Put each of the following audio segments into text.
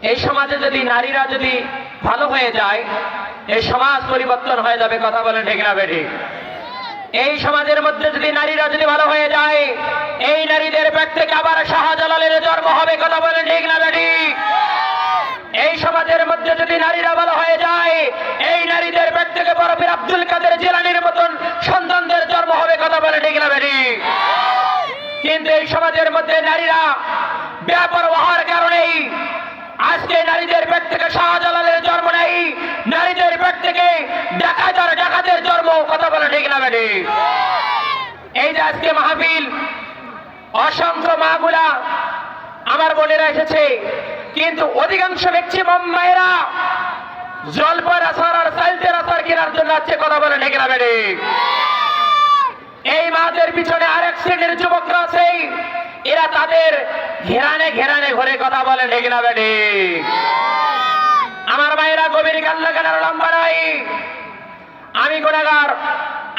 এই সমাজে যদি নারীরা যদি ভালো হয়ে যায়, এই সমাজ পরিবর্তন হয়ে যাবে। কথা বলেন ঠিক না বেঠিক? এই সমাজের মধ্যে যদি নারীরা যদি ভালো হয়ে যায়, এই নারীদের পেট থেকে আবার শাহজালালের জন্ম হবে। কথা বলেন ঠিক না বেঠিক? এই সমাজের মধ্যে যদি নারীরা ভালো হয়ে যায়, এই নারীদের পেট থেকে বড় পীর আব্দুল কাদের জিলানীর মতন সন্তানদের জন্ম হবে। কথা বলেন ঠিক না বেঠিক? কিন্তু এই সমাজের মধ্যে নারীরা বেপরোয়ার কারণেই আজকে নারীদের পেট থেকে শাহজালালের জন্ম নেই, নারীদের পেট থেকে ডাকাতের জন্ম। কথা বলে ঠিক না বেঠিক? এই যে আজকে মাহফিল, অসংখ্য মাগুলা আমার বোনেরা এসেছে, কিন্তু অধিকাংশ ম্যাক্সিমাম মায়েরা জলপার আসার আর সাইলতের আসার কেনার জন্য আছে। কথা বলে ঠিক না বেঠিক? এই মাদের পিছনে আরেক শ্রেণীর যুবকরা আছে, এরা তাদের ঘেরানে ঘেরানে ঘরে। কথা বলে ঠিক না বেঠিক? আমার মায়েরা গভীর কান্না কানার লম্বা নাই। আমি গুনাহগার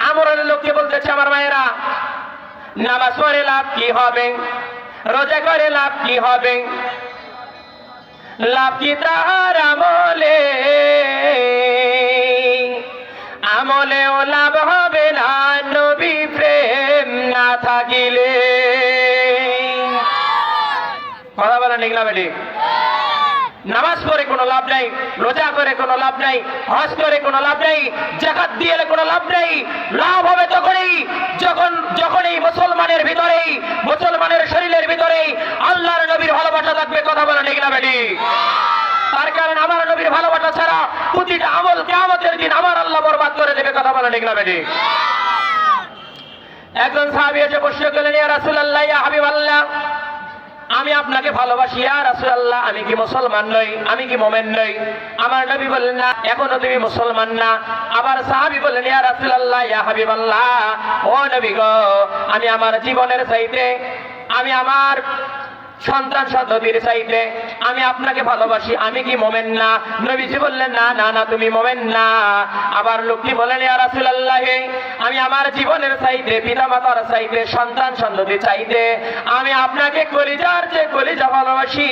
আমরের লোককে বলতেছি, আমার মায়েরা, নামাজ পড়ে লাভ কি হবে? রোজা করে লাভ কি হবে? লাভ কি তাহার আমলে? আমলেও লাভ হবে না নবী প্রেম না থাকিলে। কথা বলেন ঠিক না বেঠিক? নামাজ পড়ে কোনো লাভ নাই, রোজা করে কোনো লাভ নাই, হজ করে কোনো লাভ নাই, যাকাত দিয়ে কোনো লাভ নাই। লাভ হবে তখনই যখন এই মুসলমানের ভিতরেই, মুসলমানের শরীরের ভিতরেই আল্লাহর নবীর ভালোবাসা থাকবে। কথা বলেন ঠিক না বেঠিক? তার কারণ আমার নবীর ভালোবাসা ছাড়া প্রতিটা আমল কিয়ামতের দিন আমার আল্লাহ বরবাদ করে দেবে। কথা বলেন ঠিক না বেঠিক? একজন সাহাবী এসে প্রশ্ন করলেন, ইয়া রাসূলুল্লাহ, ইয়া হাবিবাল্লাহ, আমি আপনাকে ভালোবাসি ইয়া রাসূলুল্লাহ, আমি কি মুসলমান নই? আমি কি মুমিন নই? আমার নবী বললেন, না, এখনো তুমি মুসলমান না। আবার সাহাবী বললেন, ইয়া রাসূলুল্লাহ, ইয়া হাবিবাল্লাহ, ও নবী গো, আমি আমার জীবনের চাইতে, আমি আমার সন্তান সন্ততির চাইতে আমি আপনাকে ভালোবাসি, আমি কি মুমিন না? নবীজি বললেন, না না না, তুমি মুমিন না। আবার লোকটি বলেন, ইয়া রাসূলুল্লাহ, আমি আমার জীবনের চাইতে, পিতামাতার চাইতে, সন্তান সন্ততি চাইতে আমি আপনাকে কলিজার যে কলিজা ভালোবাসি।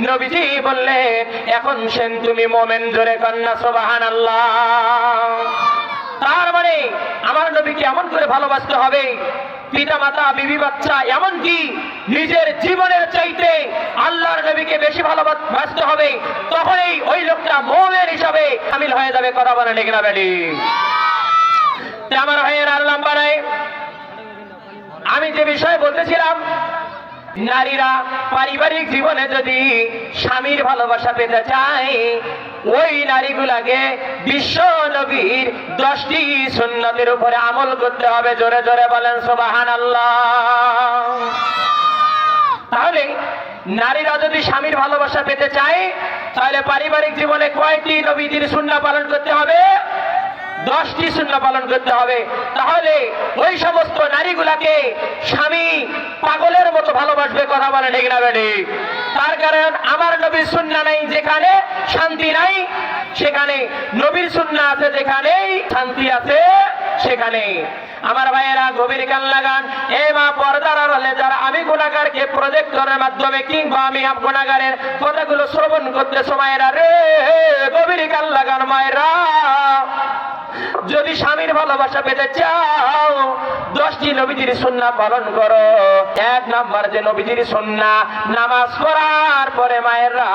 নবীজি বললেন, এখন সেন তুমি মুমিন। জোরে কন্যা সুবহানাল্লাহ। তার মানে আমার নবীকে এমন করে ভালোবাসতে হবে, পিতা মাতা, বিবি বাচ্চা, এমনকি নিজের জীবনের চাইতে আল্লাহর নবীকে বেশি ভালোবাসতে হবে। তখনই ওই লোকটা মুমিন হিসাবে শামিল হয়ে যাবে। কথা বলেন ঠিক না বেঠিক? আমার ভাইয়ের আর লম্বা নাই, আমি যে বিষয়ে বলতেছিলাম, নারীরা পারিবারিক জীবনে যদি স্বামীর ভালোবাসা পেতে চায়, ওই নারীগুলাকে বিশ্ব নবীর 10টি সুন্নতের উপরে আমল করতে হবে। জোরে জোরে বলেন সুবহানাল্লাহ। তাহলে নারীরা যদি স্বামীর ভালোবাসা পেতে চায়, তাহলে পারিবারিক জীবনে কয়টি নবীজির সুন্নাহ পালন করতে হবে? 10টি সুন্নাহ পালন করতে হবে। তাহলে ওই সমস্ত নারীগুলাকে স্বামী পাগলের মতো ভালোবাসবে। কথা বলে ঠিক না বেঠিক? তার কারণ আমার নবীর সুন্নাহ নাই যেখানে শান্তি নাই, সেখানে নবীর সুন্নাহ আছে যেখানেই শান্তি আছে সেখানে। আমার ভাইয়েরা গভীর কান লাগান। এই মা পর্দার আড়ালে যারা আমি গুনাহগারকে প্রজেক্টরের মাধ্যমে কিংবা আমি গুনাহগারের কথাগুলো শ্রবণ করতে সময়েরা রে, গভীর কান লাগান মায়েরা, যদি স্বামীর ভালোবাসা পেতে চাও 10টি নবীজির সুন্নাহ পালন করো। 1 নাম্বার যে নবীজির সুন্নাহ, নামাজ পড়ার পরে মায়েরা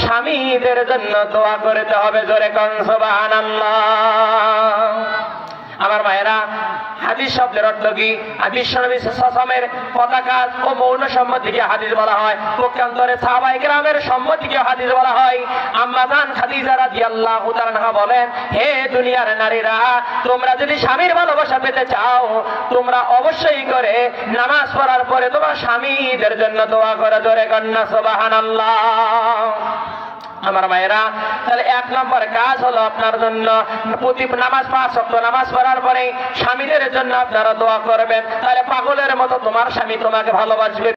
স্বামীদের জন্য দোয়া করতে হবে। জোরে কোন সুবহানাল্লাহ। আমার মায়েরা, হাদিস শব্দের অর্থ কি? বিশ্বনবী সাল্লামের পতাকা ও মৌন সম্মতিকে হাদিস বলা হয়। পক্ষান্তরে সাহাবায়ে কেরামের সম্মতিকে হাদিস বলা হয়। আম্মা জান খাদিজা রাদিয়াল্লাহু তাআলা আনহা বলেন, হে দুনিয়ার নারীরা, তোমরা যদি স্বামীর ভালোবাসা পেতে চাও, তোমরা অবশ্যই করে নামাজ পড়ার পরে তোমার স্বামীদের জন্য দোয়া করো। জোরে কন্যা সুবহানাল্লাহ। আমার মায়েরা, তাহলে 1 নম্বর কাজ হলো আপনার জন্য প্রতি নামাজ 5 ওয়াক্ত নামাজ পড়ার পরে স্বামীদের জন্য আপনারা দোয়া করবেন। তাহলে পাগলের মতো তোমার স্বামী তোমাকে ভালোবাসবে।